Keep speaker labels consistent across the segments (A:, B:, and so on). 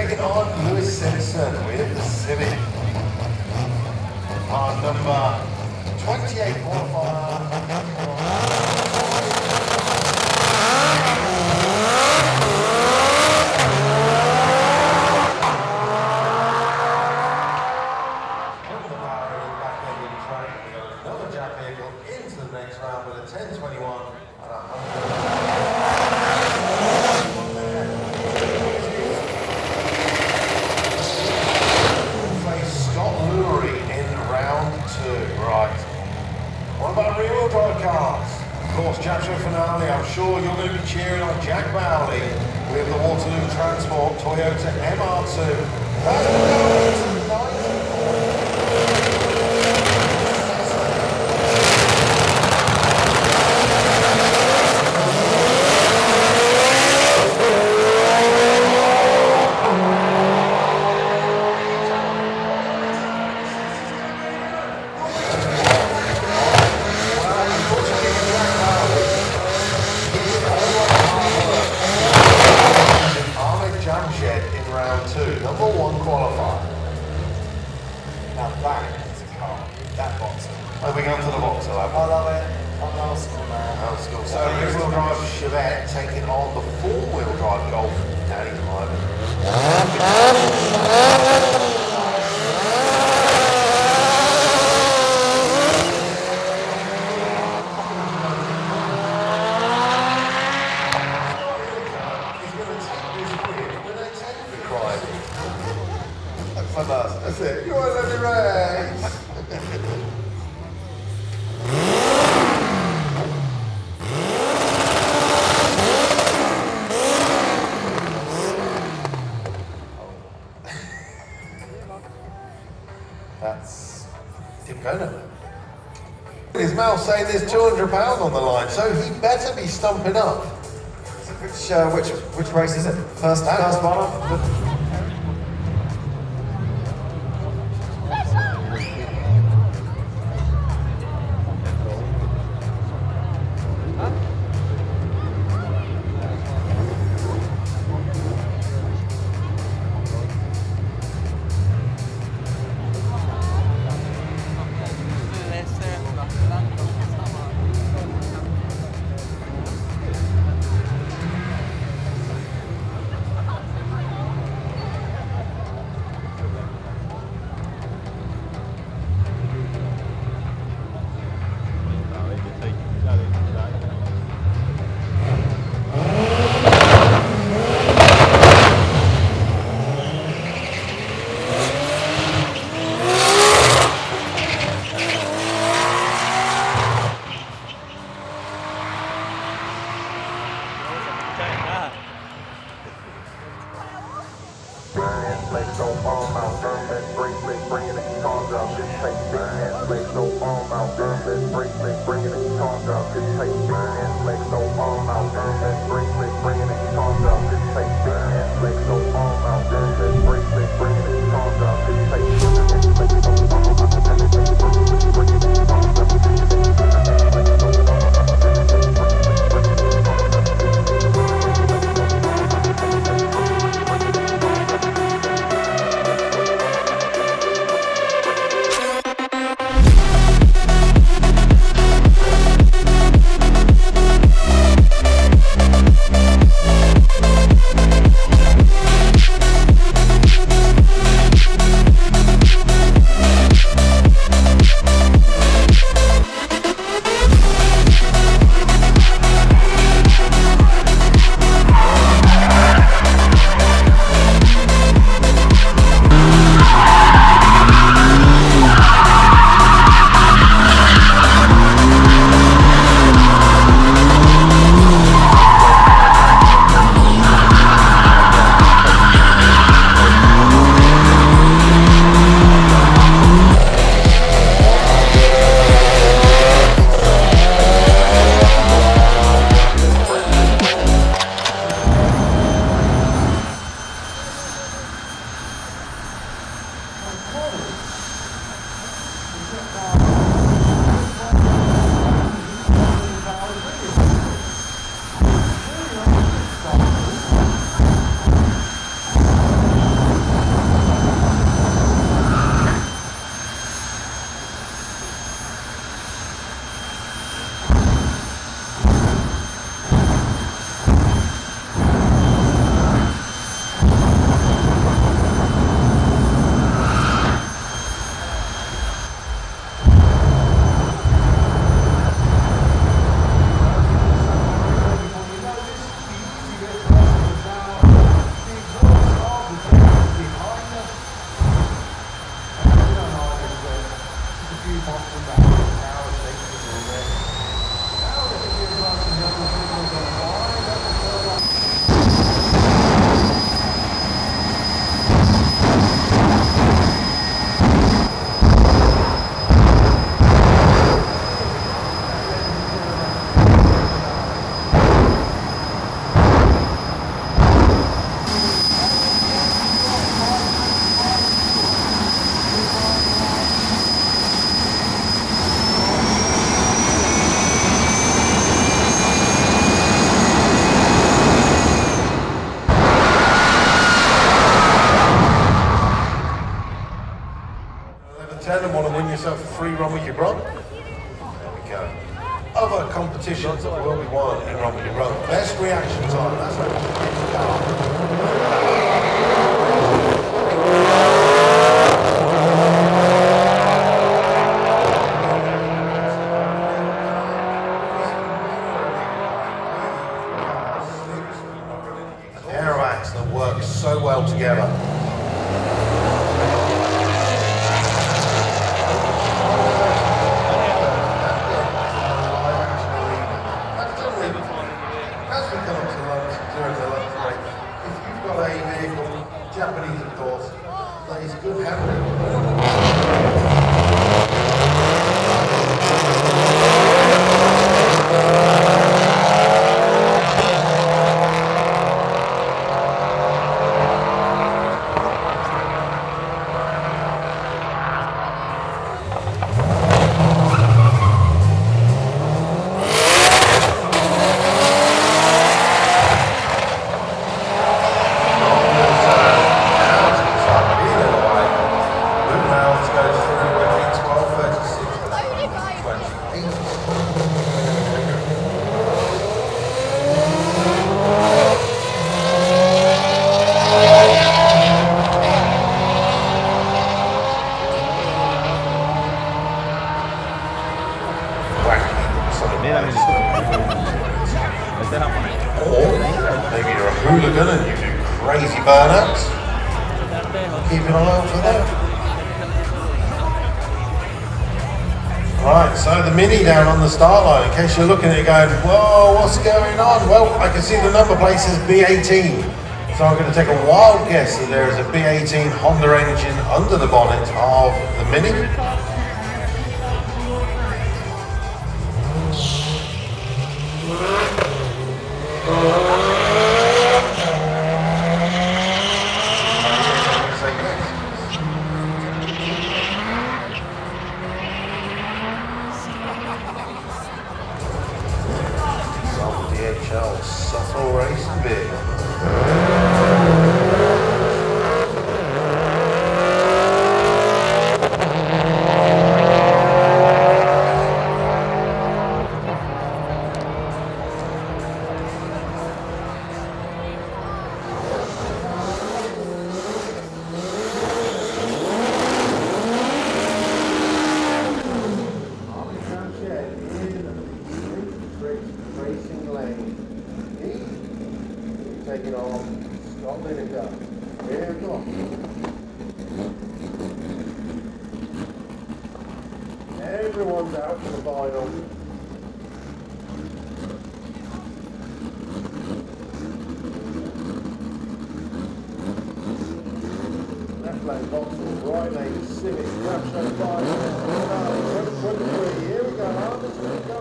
A: taking on Lewis Simpson with the Civic. Our number 28 qualifier. Another Jap vehicle into the next round with a 1021 and 100. Scott Lurie in round 2. Right. What about rear-wheel drive cars? Of course, JapShow finale. I'm sure you're going to be cheering on Jack Bowley with the Waterloo Transport Toyota MR2. That's the number 1 qualifier.
B: Now that is a car, that boxer.
A: Oh, we're going to the boxer, have we?
B: I love it. I'm old school, man.
A: Old school. So, rear-wheel drive Chevette taking on the 4-wheel drive Golf. Daddy's driving. That's it. You want to let me race? That's Tim Conant. His mouth saying there's £200 on the line, so he better be stumping up.
B: Which race is it? First one?
A: win yourself a free run with your bro. There we go. Other competitions that will be won in Run With Your Bro. Best reaction time. That's how you get the car. That work so well together. As we come to Loudest, if you've got a vehicle, Japanese of course, that is good handling. Or maybe you're a hooligan and you do crazy burnouts. Keep an eye out for that. Right, so the Mini down on the start line, in case you're looking at it going, whoa, what's going on? Well, I can see the number plate says B18. So I'm going to take a wild guess that there is a B18 Honda engine under the bonnet of the Mini. JapShow Santa Raceway. Take it off, stop letting it go. There we go. Everyone's out for the vinyl. Left lane Vauxhall, right lane Civic, JapShow 5, 23. Here we go, Loudest, here we go.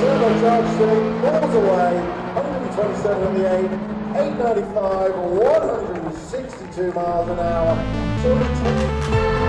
A: Turbocharged seat, balls away, 127 on the 8, 895, 162 miles an hour, 210.